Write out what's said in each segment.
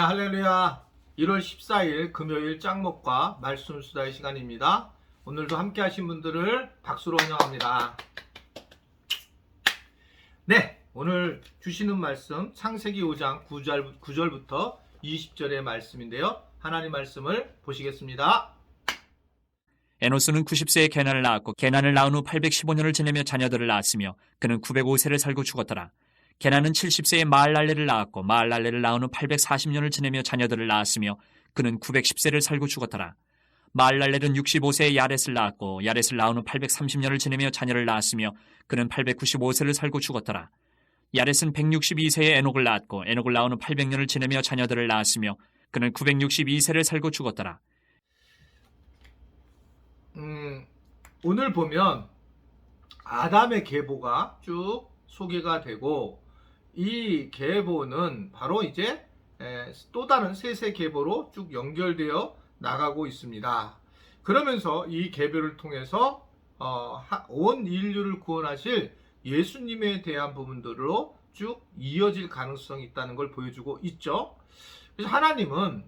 할렐루야. 1월 14일 금요일 짱목과 말씀 수다의 시간입니다. 오늘도 함께 하신 분들을 박수로 환영합니다. 네, 오늘 주시는 말씀 창세기 5장 9절부터 20절의 말씀인데요. 하나님 말씀을 보시겠습니다. 에노스는 90세에 게난을 낳았고 게난을 낳은 후 815년을 지내며 자녀들을 낳았으며 그는 905세를 살고 죽었더라. 게난은 70세에 마할랄레를 낳았고 마할랄레를 낳은 후 840년을 지내며 자녀들을 낳았으며 그는 910세를 살고 죽었더라. 마할랄렐은 65세에 야렛을 낳았고 야렛을 낳은 후 830년을 지내며 자녀를 낳았으며 그는 895세를 살고 죽었더라. 야렛은 162세에 에녹을 낳았고 에녹을 낳은 후 800년을 지내며 자녀들을 낳았으며 그는 962세를 살고 죽었더라. 오늘 보면 아담의 계보가 쭉 소개가 되고 이 계보는 바로 이제 또 다른 셋의 계보로 쭉 연결되어 나가고 있습니다. 그러면서 이 계보를 통해서 온 인류를 구원하실 예수님에 대한 부분들로 쭉 이어질 가능성이 있다는 걸 보여주고 있죠. 그래서 하나님은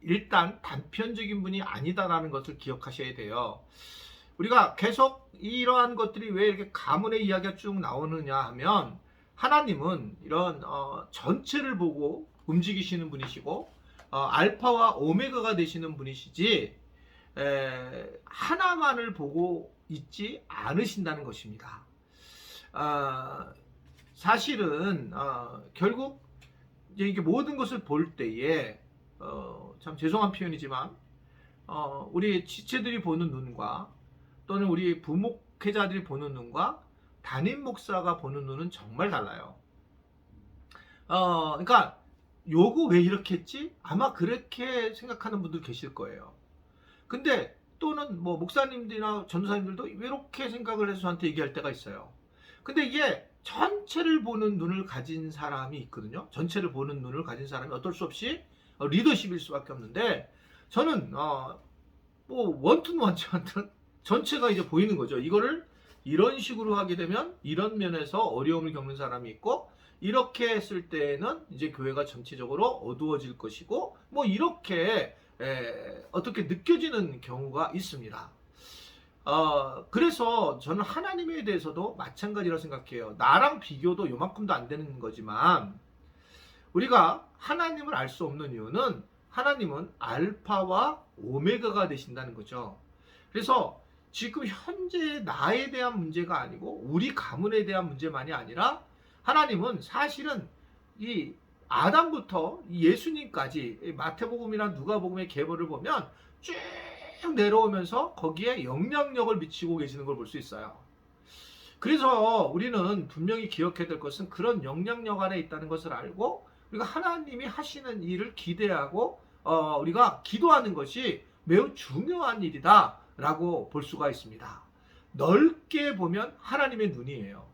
일단 단편적인 분이 아니다라는 것을 기억하셔야 돼요. 우리가 계속 이러한 것들이 왜 이렇게 가문의 이야기가 쭉 나오느냐 하면 하나님은 이런 전체를 보고 움직이시는 분이시고 알파와 오메가가 되시는 분이시지 하나만을 보고 있지 않으신다는 것입니다. 사실은 결국 이제 이게 모든 것을 볼 때에 참 죄송한 표현이지만 우리 지체들이 보는 눈과 또는 우리 부목회자들이 보는 눈과 담임 목사가 보는 눈은 정말 달라요. 그러니까 요거 왜 이렇게 했지? 아마 그렇게 생각하는 분들 계실 거예요. 근데 또는 뭐 목사님들이나 전도사님들도 왜 이렇게 생각을 해서 저한테 얘기할 때가 있어요. 근데 이게 전체를 보는 눈을 가진 사람이 있거든요. 전체를 보는 눈을 가진 사람이 어쩔 수 없이 리더십일 수밖에 없는데 저는 뭐 원투는 원투는 전체가 이제 보이는 거죠. 이거를 이런 식으로 하게 되면 이런 면에서 어려움을 겪는 사람이 있고 이렇게 했을 때는 이제 교회가 전체적으로 어두워질 것이고 뭐 이렇게 어떻게 느껴지는 경우가 있습니다. 그래서 저는 하나님에 대해서도 마찬가지라고 생각해요. 나랑 비교도 요만큼도 안 되는 거지만 우리가 하나님을 알 수 없는 이유는 하나님은 알파와 오메가가 되신다는 거죠. 그래서 지금 현재 나에 대한 문제가 아니고 우리 가문에 대한 문제만이 아니라 하나님은 사실은 이 아담부터 예수님까지 마태복음이나 누가복음의 계보를 보면 쭉 내려오면서 거기에 영향력을 미치고 계시는 걸 볼 수 있어요. 그래서 우리는 분명히 기억해야 될 것은 그런 영향력 안에 있다는 것을 알고 우리가 하나님이 하시는 일을 기대하고 우리가 기도하는 것이 매우 중요한 일이다 라고 볼 수가 있습니다. 넓게 보면 하나님의 눈이에요.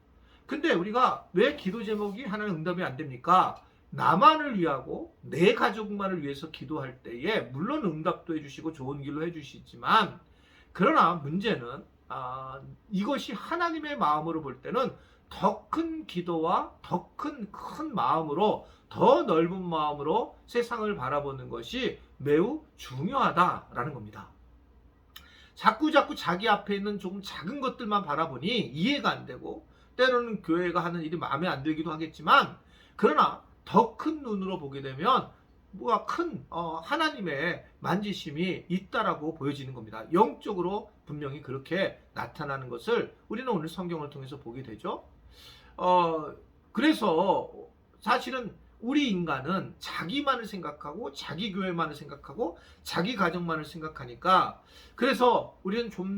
근데 우리가 왜 기도 제목이 하나님 응답이 안 됩니까? 나만을 위하고 내 가족만을 위해서 기도할 때에 물론 응답도 해주시고 좋은 길로 해주시지만 그러나 문제는 이것이 하나님의 마음으로 볼 때는 더 큰 기도와 더 큰 마음으로 더 넓은 마음으로 세상을 바라보는 것이 매우 중요하다라는 겁니다. 자꾸 자기 앞에 있는 조금 작은 것들만 바라보니 이해가 안 되고 때로는 교회가 하는 일이 마음에 안 들기도 하겠지만 그러나 더 큰 눈으로 보게 되면 뭐가 큰 하나님의 만지심이 있다라고 보여지는 겁니다. 영적으로 분명히 그렇게 나타나는 것을 우리는 오늘 성경을 통해서 보게 되죠. 그래서 사실은 우리 인간은 자기만을 생각하고 자기 교회만을 생각하고 자기 가정만을 생각하니까 그래서 우리는 좀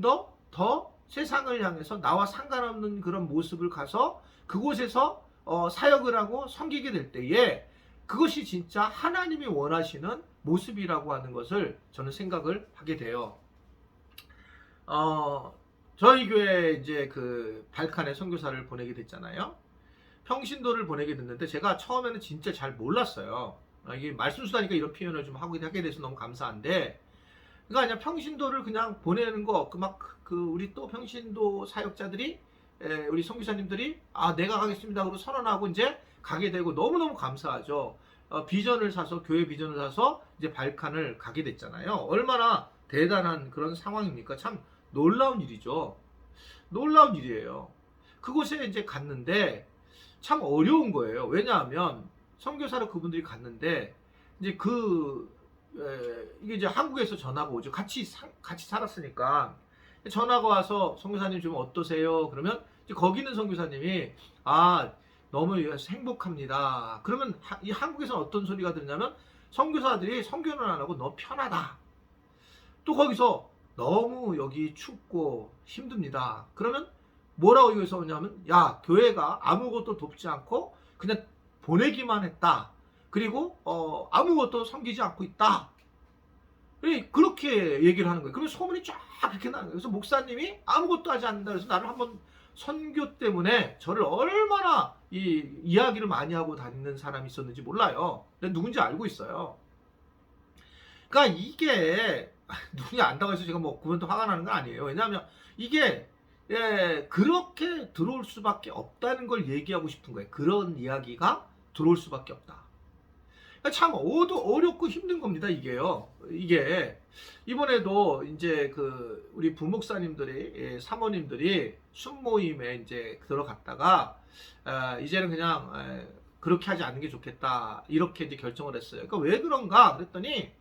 더 세상을 향해서 나와 상관없는 그런 모습을 가서 그곳에서 사역을 하고 섬기게 될 때에 그것이 진짜 하나님이 원하시는 모습이라고 하는 것을 저는 생각을 하게 돼요. 저희 교회 이제 그 발칸에 선교사를 보내게 됐잖아요. 평신도를 보내게 됐는데 제가 처음에는 진짜 잘 몰랐어요. 이게 말씀수다니까 이런 표현을 좀 하게 돼서 너무 감사한데 그러니까 그냥 평신도를 그냥 보내는 거 우리 또 평신도 사역자들이 우리 선교사님들이 내가 가겠습니다 그러고 선언하고 이제 가게 되고 너무너무 감사하죠. 비전을 사서 교회 비전을 사서 이제 발칸을 가게 됐잖아요. 얼마나 대단한 그런 상황입니까? 참 놀라운 일이죠. 놀라운 일이에요. 그곳에 이제 갔는데 참 어려운 거예요. 왜냐하면 선교사로 그분들이 갔는데 이제 이게 이제 한국에서 전화가 오죠. 같이 살았으니까 전화가 와서 선교사님 좀 어떠세요? 그러면 이제 거기 있는 선교사님이 너무 행복합니다. 그러면 이 한국에서는 어떤 소리가 들냐면 선교사들이 선교는 안 하고 너무 편하다. 또 거기서 너무 여기 춥고 힘듭니다. 그러면 뭐라고 여기서 오냐면 교회가 아무것도 돕지 않고 그냥 보내기만 했다. 그리고 아무것도 섬기지 않고 있다. 그렇게 얘기를 하는 거예요. 그러면 소문이 쫙 그렇게 나는 거예요. 그래서 목사님이 아무것도 하지 않는다. 그래서 나를 한번 선교 때문에 저를 얼마나 이야기를 많이 하고 다니는 사람이 있었는지 몰라요. 근데 누군지 알고 있어요. 그러니까 이게 누군지 안다고 해서 제가 그분도 화가 나는 건 아니에요. 왜냐하면 이게 그렇게 들어올 수밖에 없다는 걸 얘기하고 싶은 거예요. 그런 이야기가 들어올 수밖에 없다. 그러니까 참 어렵고 힘든 겁니다. 이게 이번에도 이제 우리 부목사님들이 사모님들이 순모임에 이제 들어갔다가 이제는 그냥 그렇게 하지 않는 게 좋겠다 이렇게 이제 결정을 했어요. 그러니까 왜 그런가 그랬더니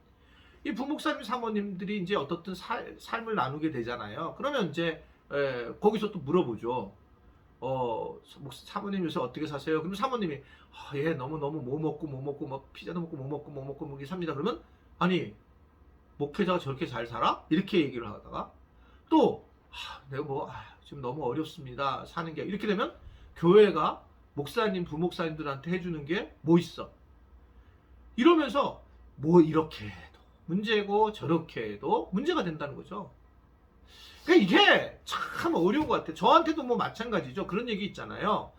이 부목사님 사모님들이 이제 어떻든 삶을 나누게 되잖아요. 그러면 이제 거기서 또 물어보죠. 사모님 요새 어떻게 사세요? 그럼 사모님이 너무 뭐 먹고 피자도 먹고 뭐 먹고 이렇게 삽니다. 그러면 아니 목회자가 저렇게 잘 살아? 이렇게 얘기를 하다가 또 내가 지금 너무 어렵습니다. 사는 게 이렇게 되면 교회가 목사님 부목사님들한테 해주는 게 뭐 있어? 이러면서 이렇게 해도 문제고 저렇게 해도 문제가 된다는 거죠. 그러니까 이게 참 어려운 것 같아요. 저한테도 마찬가지죠. 그런 얘기 있잖아요.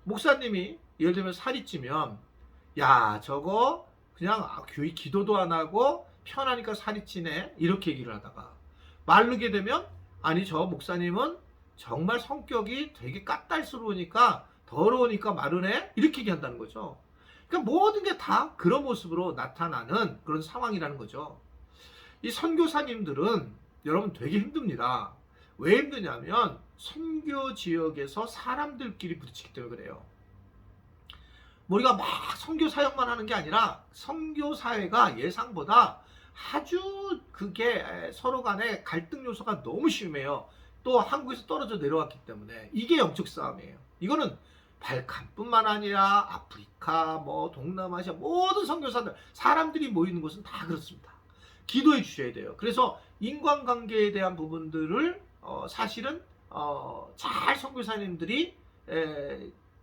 목사님이 예를 들면 살이 찌면 저거 그냥 기도도 안 하고 편하니까 살이 찌네 이렇게 얘기를 하다가 마르게 되면 아니 저 목사님은 정말 성격이 되게 까탈스러우니까 더러우니까 마르네 이렇게 얘기한다는 거죠. 그러니까 모든 게 다 그런 모습으로 나타나는 그런 상황이라는 거죠. 이 선교사님들은 여러분 되게 힘듭니다. 왜 힘드냐면 선교 지역에서 사람들끼리 부딪히기 때문에 그래요. 우리가 선교 사역만 하는 게 아니라 선교 사회가 예상보다 아주 그게 서로 간에 갈등 요소가 너무 심해요. 또 한국에서 떨어져 내려왔기 때문에 이게 영적 싸움이에요. 이거는 발칸뿐만 아니라 아프리카, 동남아시아 모든 선교사들 사람들이 모이는 곳은 다 그렇습니다. 기도해 주셔야 돼요. 그래서 인간관계에 대한 부분들을 사실은 잘 선교사님들이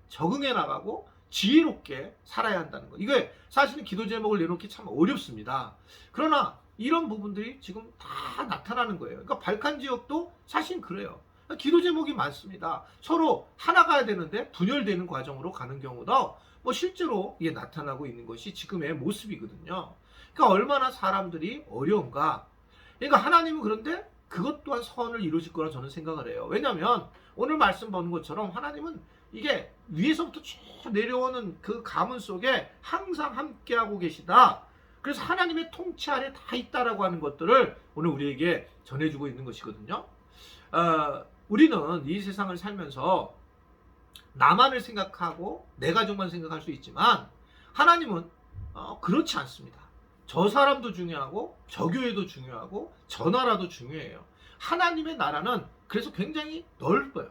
적응해 나가고 지혜롭게 살아야 한다는 거. 이게 사실은 기도 제목을 내놓기 참 어렵습니다. 그러나 이런 부분들이 지금 다 나타나는 거예요. 그러니까 발칸 지역도 사실 그래요. 기도 제목이 많습니다. 서로 하나 가야 되는데 분열되는 과정으로 가는 경우도 실제로 이게 나타나고 있는 것이 지금의 모습이거든요. 그러니까 얼마나 사람들이 어려운가. 그러니까 하나님은 그런데 그것 또한 선을 이루실 거라 저는 생각을 해요. 왜냐하면 오늘 말씀 보는 것처럼 하나님은 이게 위에서부터 쭉 내려오는 그 가문 속에 항상 함께하고 계시다. 그래서 하나님의 통치 아래 다 있다라고 하는 것들을 오늘 우리에게 전해주고 있는 것이거든요. 우리는 이 세상을 살면서 나만을 생각하고 내 가족만 생각할 수 있지만 하나님은 그렇지 않습니다. 저 사람도 중요하고 저 교회도 중요하고 저 나라도 중요해요. 하나님의 나라는 그래서 굉장히 넓어요.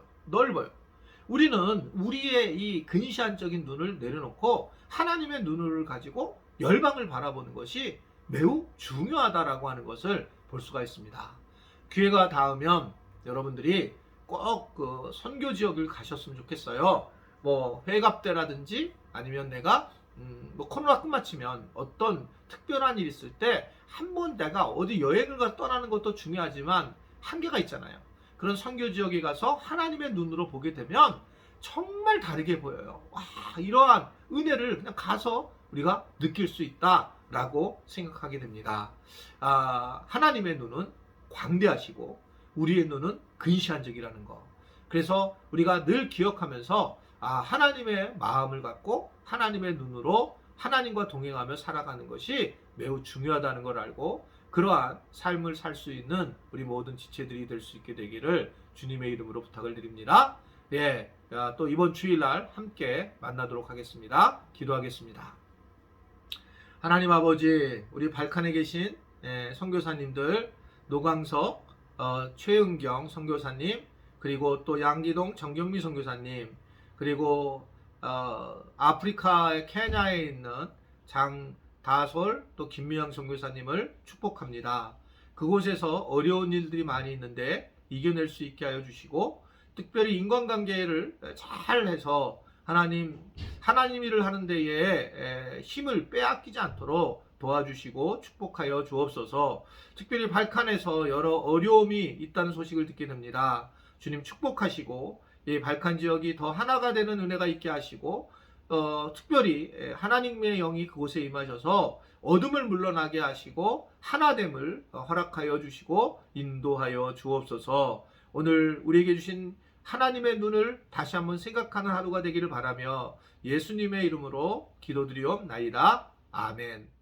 우리는 우리의 이 근시안적인 눈을 내려놓고 하나님의 눈을 가지고 열방을 바라보는 것이 매우 중요하다라고 하는 것을 볼 수가 있습니다. 기회가 닿으면 여러분들이 꼭 그 선교 지역을 가셨으면 좋겠어요. 회갑 때라든지 아니면 내가 코로나 끝마치면 어떤 특별한 일이 있을 때 한번 내가 어디 여행을 가서 떠나는 것도 중요하지만 한계가 있잖아요. 그런 선교 지역에 가서 하나님의 눈으로 보게 되면 정말 다르게 보여요. 이러한 은혜를 그냥 가서 우리가 느낄 수 있다라고 생각하게 됩니다. 하나님의 눈은 광대하시고 우리의 눈은 근시안적이라는 거. 그래서 우리가 늘 기억하면서 하나님의 마음을 갖고 하나님의 눈으로 하나님과 동행하며 살아가는 것이 매우 중요하다는 걸 알고 그러한 삶을 살 수 있는 우리 모든 지체들이 될 수 있게 되기를 주님의 이름으로 부탁을 드립니다. 네, 또 이번 주일날 함께 만나도록 하겠습니다. 기도하겠습니다. 하나님 아버지, 우리 발칸에 계신 선교사님들 노광석, 최은경 선교사님, 그리고 또 양기동 정경미 선교사님, 그리고 아프리카의 케냐에 있는 장다솔 또 김미영 선교사님을 축복합니다. 그곳에서 어려운 일들이 많이 있는데 이겨낼 수 있게 하여 주시고, 특별히 인간관계를 잘 해서 하나님 일을 하는 데에 힘을 빼앗기지 않도록 도와주시고 축복하여 주옵소서. 특별히 발칸에서 여러 어려움이 있다는 소식을 듣게 됩니다. 주님 축복하시고 이 발칸 지역이 더 하나가 되는 은혜가 있게 하시고, 특별히 하나님의 영이 그곳에 임하셔서 어둠을 물러나게 하시고 하나됨을 허락하여 주시고 인도하여 주옵소서. 오늘 우리에게 주신 하나님의 눈을 다시 한번 생각하는 하루가 되기를 바라며 예수님의 이름으로 기도드리옵나이다. 아멘.